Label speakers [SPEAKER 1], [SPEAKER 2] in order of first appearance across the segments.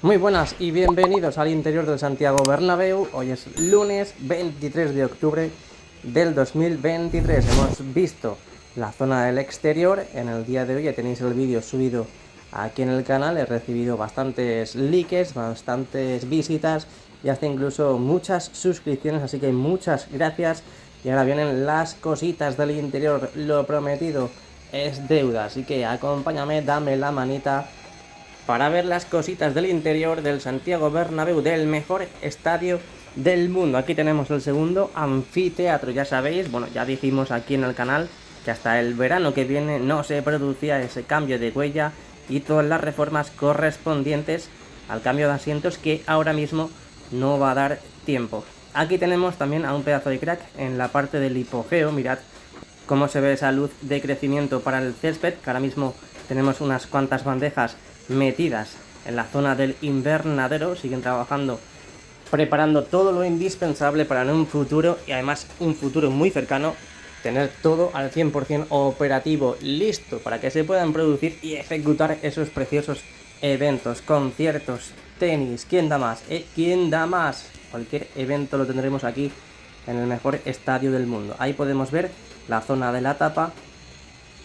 [SPEAKER 1] Muy buenas y bienvenidos al interior del Santiago Bernabéu. Hoy es lunes 23 de octubre del 2023. Hemos visto la zona del exterior. En el día de hoy ya tenéis el vídeo subido aquí en el canal. He recibido bastantes likes, bastantes visitas y hasta incluso muchas suscripciones, así que muchas gracias. Y ahora vienen las cositas del interior. Lo prometido es deuda, así que acompáñame, dame la manita para ver las cositas del interior del Santiago Bernabéu, del mejor estadio del mundo. Aquí tenemos el segundo anfiteatro, ya sabéis, bueno, ya dijimos aquí en el canal que hasta el verano que viene no se producía ese cambio de huella y todas las reformas correspondientes al cambio de asientos, que ahora mismo no va a dar tiempo. Aquí tenemos también a un pedazo de crack en la parte del hipogeo. Mirad cómo se ve esa luz de crecimiento para el césped, que ahora mismo tenemos unas cuantas bandejas metidas en la zona del invernadero. Siguen trabajando, preparando todo lo indispensable para en un futuro, y además un futuro muy cercano, tener todo al 100% operativo, listo para que se puedan producir y ejecutar esos preciosos eventos, conciertos, tenis. ¿Quién da más? ¿Quién da más? Cualquier evento lo tendremos aquí en el mejor estadio del mundo. Ahí podemos ver la zona de la tapa.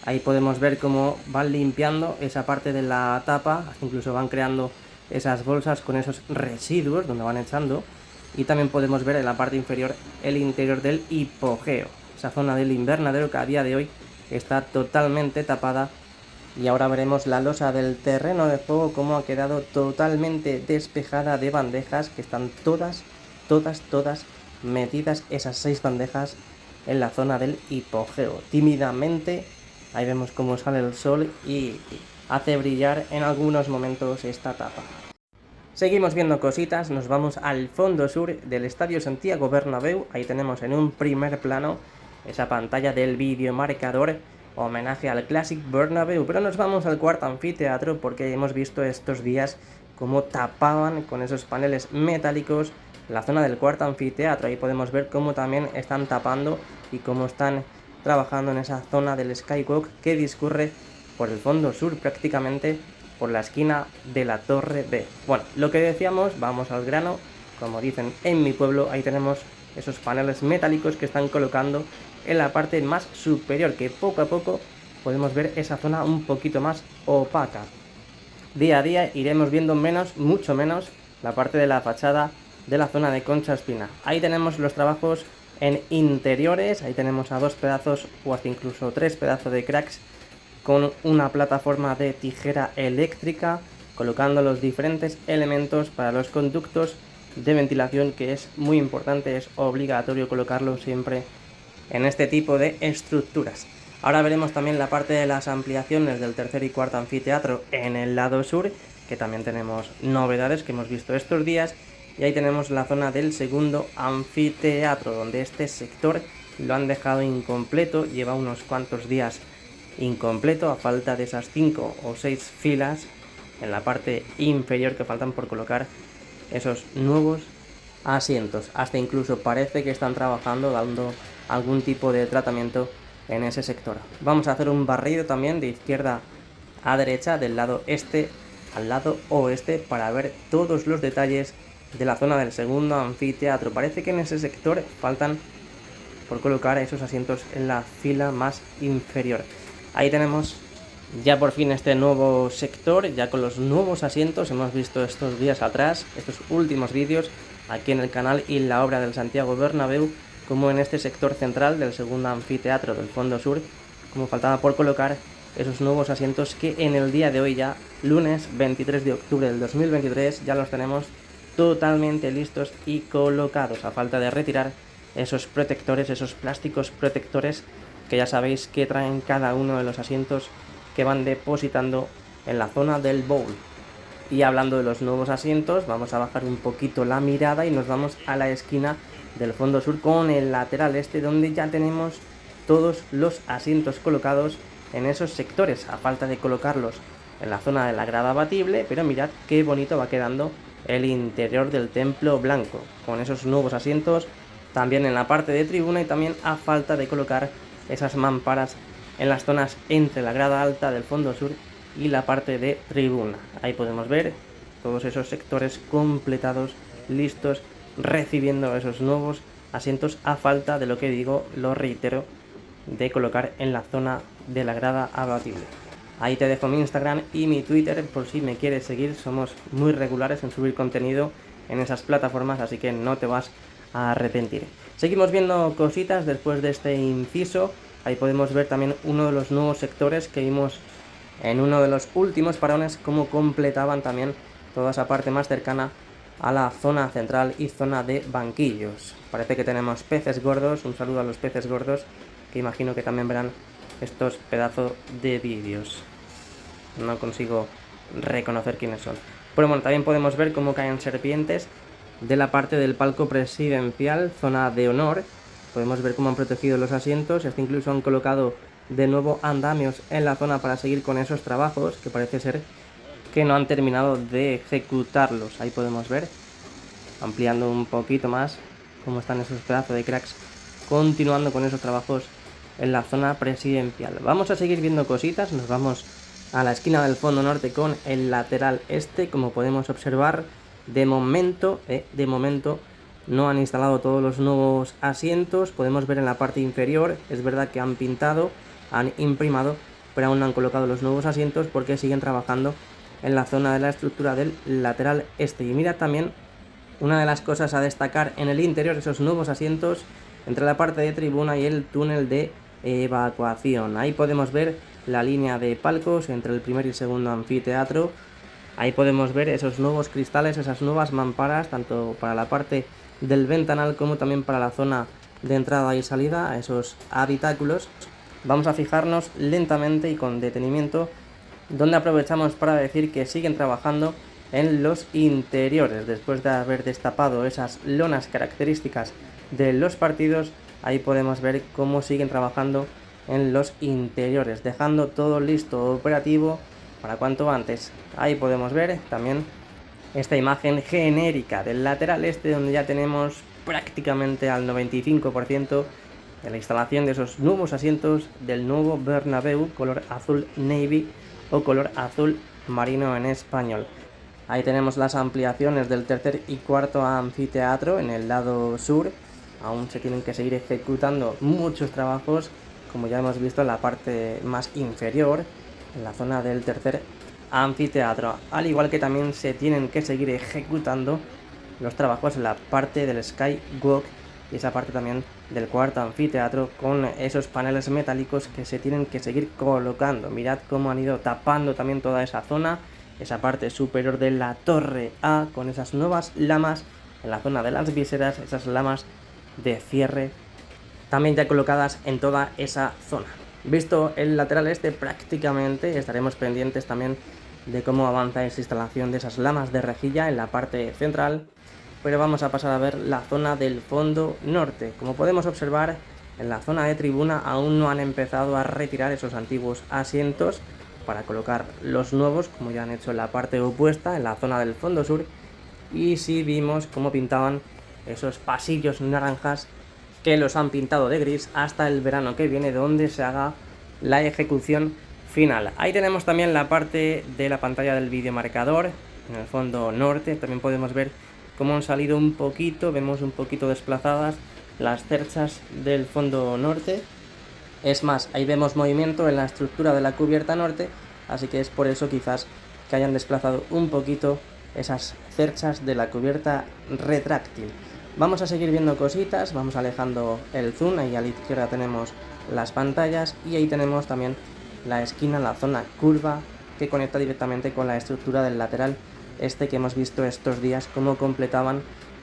[SPEAKER 1] Ahí podemos ver cómo van limpiando esa parte de la tapa, incluso van creando esas bolsas con esos residuos donde van echando. Y también podemos ver en la parte inferior el interior del hipogeo, esa zona del invernadero que a día de hoy está totalmente tapada. Y ahora veremos la losa del terreno de juego, cómo ha quedado totalmente despejada de bandejas, que están todas metidas, esas 6 bandejas, en la zona del hipogeo. Tímidamente ahí vemos cómo sale el sol y hace brillar en algunos momentos esta tapa. Seguimos viendo cositas, nos vamos al fondo sur del Estadio Santiago Bernabéu. Ahí tenemos en un primer plano esa pantalla del videomarcador, homenaje al Classic Bernabéu. Pero nos vamos al cuarto anfiteatro, porque hemos visto estos días cómo tapaban con esos paneles metálicos la zona del cuarto anfiteatro. Ahí podemos ver cómo también están tapando y cómo están trabajando en esa zona del Skywalk que discurre por el fondo sur, prácticamente por la esquina de la Torre B. Bueno, lo que decíamos, vamos al grano. Como dicen en mi pueblo, ahí tenemos esos paneles metálicos que están colocando en la parte más superior, que poco a poco podemos ver esa zona un poquito más opaca. Día a día iremos viendo menos, mucho menos, la parte de la fachada de la zona de Concha Espina. Ahí tenemos los trabajos en interiores. Ahí tenemos a 2 pedazos o hasta incluso 3 pedazos de cracks con una plataforma de tijera eléctrica, colocando los diferentes elementos para los conductos de ventilación, que es muy importante, es obligatorio colocarlo siempre en este tipo de estructuras. Ahora veremos también la parte de las ampliaciones del tercer y cuarto anfiteatro en el lado sur, que también tenemos novedades que hemos visto estos días. Y ahí tenemos la zona del segundo anfiteatro, donde este sector lo han dejado incompleto, lleva unos cuantos días incompleto, a falta de esas 5 o 6 filas en la parte inferior que faltan por colocar esos nuevos asientos. Hasta incluso parece que están trabajando dando algún tipo de tratamiento en ese sector. Vamos a hacer un barrido también de izquierda a derecha, del lado este al lado oeste, para ver todos los detalles de la zona del segundo anfiteatro. Parece que en ese sector faltan por colocar esos asientos en la fila más inferior. Ahí tenemos ya por fin este nuevo sector, ya con los nuevos asientos. Hemos visto estos días atrás, estos últimos vídeos aquí en el canal y la obra del Santiago Bernabéu, como en este sector central del segundo anfiteatro del fondo sur, como faltaba por colocar esos nuevos asientos, que en el día de hoy, ya lunes 23 de octubre del 2023, ya los tenemos totalmente listos y colocados, a falta de retirar esos protectores, esos plásticos protectores que ya sabéis que traen cada uno de los asientos que van depositando en la zona del bowl. Y hablando de los nuevos asientos, vamos a bajar un poquito la mirada y nos vamos a la esquina del fondo sur con el lateral este, donde ya tenemos todos los asientos colocados en esos sectores, a falta de colocarlos en la zona de la grada abatible. Pero mirad qué bonito va quedando el interior del Templo Blanco, con esos nuevos asientos también en la parte de tribuna, y también a falta de colocar esas mamparas en las zonas entre la grada alta del fondo sur y la parte de tribuna. Ahí podemos ver todos esos sectores completados, listos, recibiendo esos nuevos asientos a falta de lo que digo, lo reitero, de colocar en la zona de la grada abatible. Ahí te dejo mi Instagram y mi Twitter por si me quieres seguir. Somos muy regulares en subir contenido en esas plataformas, así que no te vas a arrepentir. Seguimos viendo cositas después de este inciso. Ahí podemos ver también uno de los nuevos sectores que vimos en uno de los últimos parones, cómo completaban también toda esa parte más cercana a la zona central y zona de banquillos. Parece que tenemos peces gordos. Un saludo a los peces gordos, que imagino que también verán estos pedazos de vídeos. No consigo reconocer quiénes son. Pero bueno, también podemos ver cómo caen serpientes de la parte del palco presidencial, zona de honor. Podemos ver cómo han protegido los asientos. Incluso han colocado de nuevo andamios en la zona para seguir con esos trabajos, que parece ser que no han terminado de ejecutarlos. Ahí podemos ver, ampliando un poquito más, cómo están esos pedazos de cracks continuando con esos trabajos en la zona presidencial. Vamos a seguir viendo cositas. Nos vamos a la esquina del fondo norte con el lateral este. Como podemos observar, de momento no han instalado todos los nuevos asientos. Podemos ver en la parte inferior, es verdad que han pintado, han imprimado, pero aún no han colocado los nuevos asientos porque siguen trabajando en la zona de la estructura del lateral este. Y mira también una de las cosas a destacar en el interior, esos nuevos asientos entre la parte de tribuna y el túnel de evacuación. Ahí podemos ver la línea de palcos entre el primer y segundo anfiteatro. Ahí podemos ver esos nuevos cristales, esas nuevas mamparas, tanto para la parte del ventanal como también para la zona de entrada y salida a esos habitáculos. Vamos a fijarnos lentamente y con detenimiento, donde aprovechamos para decir que siguen trabajando en los interiores. Después de haber destapado esas lonas características de los partidos, ahí podemos ver cómo siguen trabajando en los interiores, dejando todo listo, operativo, para cuanto antes. Ahí podemos ver también esta imagen genérica del lateral este, donde ya tenemos prácticamente al 95% de la instalación de esos nuevos asientos del nuevo Bernabéu, color azul navy o color azul marino en español. Ahí tenemos las ampliaciones del tercer y cuarto anfiteatro en el lado sur. Aún se tienen que seguir ejecutando muchos trabajos, como ya hemos visto en la parte más inferior, en la zona del tercer anfiteatro, al igual que también se tienen que seguir ejecutando los trabajos en la parte del Skywalk y esa parte también del cuarto anfiteatro, con esos paneles metálicos que se tienen que seguir colocando. Mirad cómo han ido tapando también toda esa zona, esa parte superior de la torre A, con esas nuevas lamas en la zona de las viseras, esas lamas de cierre también ya colocadas en toda esa zona. Visto el lateral este, prácticamente estaremos pendientes también de cómo avanza esa instalación de esas lamas de rejilla en la parte central, pero vamos a pasar a ver la zona del fondo norte. Como podemos observar, en la zona de tribuna aún no han empezado a retirar esos antiguos asientos para colocar los nuevos, como ya han hecho en la parte opuesta, en la zona del fondo sur, y sí vimos cómo pintaban esos pasillos naranjas, que los han pintado de gris hasta el verano que viene, donde se haga la ejecución final. Ahí tenemos también la parte de la pantalla del videomarcador en el fondo norte. También podemos ver cómo han salido un poquito, vemos un poquito desplazadas las cerchas del fondo norte. Es más, ahí vemos movimiento en la estructura de la cubierta norte, así que es por eso quizás que hayan desplazado un poquito esas cerchas de la cubierta retráctil. Vamos a seguir viendo cositas, vamos alejando el zoom. Ahí a la izquierda tenemos las pantallas y ahí tenemos también la esquina, la zona curva que conecta directamente con la estructura del lateral este, que hemos visto estos días cómo completaban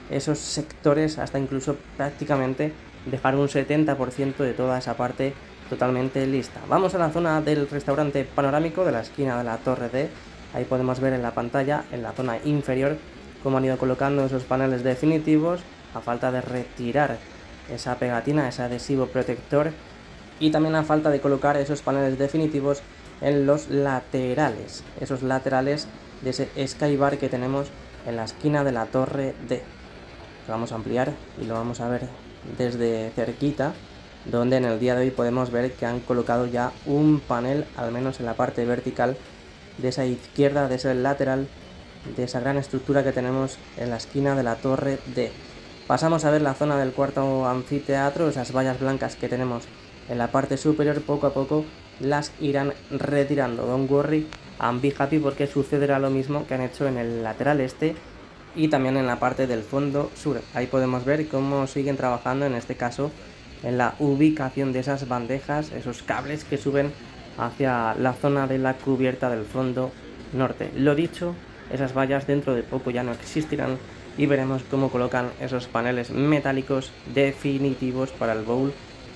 [SPEAKER 1] esos sectores hasta incluso prácticamente dejar un 70% de toda esa parte totalmente lista. Vamos a la zona del restaurante panorámico de la esquina de la Torre D. Ahí podemos ver en la pantalla, en la zona inferior, cómo han ido colocando esos paneles definitivos a falta de retirar esa pegatina, ese adhesivo protector, y también a falta de colocar esos paneles definitivos en los laterales, esos laterales de ese skybar que tenemos en la esquina de la Torre D. Lo vamos a ampliar y lo vamos a ver desde cerquita, donde en el día de hoy podemos ver que han colocado ya un panel, al menos en la parte vertical de esa izquierda, de ese lateral, de esa gran estructura que tenemos en la esquina de la torre D. Pasamos a ver la zona del cuarto anfiteatro, esas vallas blancas que tenemos en la parte superior. Poco a poco las irán retirando. Don't worry and be happy, porque sucederá lo mismo que han hecho en el lateral este y también en la parte del fondo sur. Ahí podemos ver cómo siguen trabajando, en este caso en la ubicación de esas bandejas, esos cables que suben hacia la zona de la cubierta del fondo norte. Lo dicho, esas vallas dentro de poco ya no existirán y veremos cómo colocan esos paneles metálicos definitivos para el bowl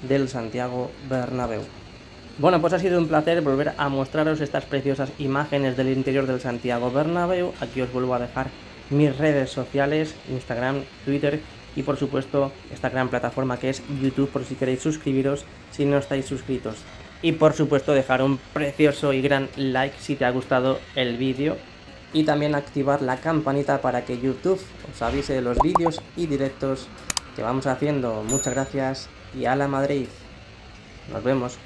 [SPEAKER 1] del Santiago Bernabéu. Bueno, pues ha sido un placer volver a mostraros estas preciosas imágenes del interior del Santiago Bernabéu. Aquí os vuelvo a dejar mis redes sociales, Instagram, Twitter y por supuesto esta gran plataforma que es YouTube, por si queréis suscribiros si no estáis suscritos. Y por supuesto dejar un precioso y gran like si te ha gustado el vídeo y también activar la campanita para que YouTube os avise de los vídeos y directos que vamos haciendo. Muchas gracias y a la Madrid. Nos vemos.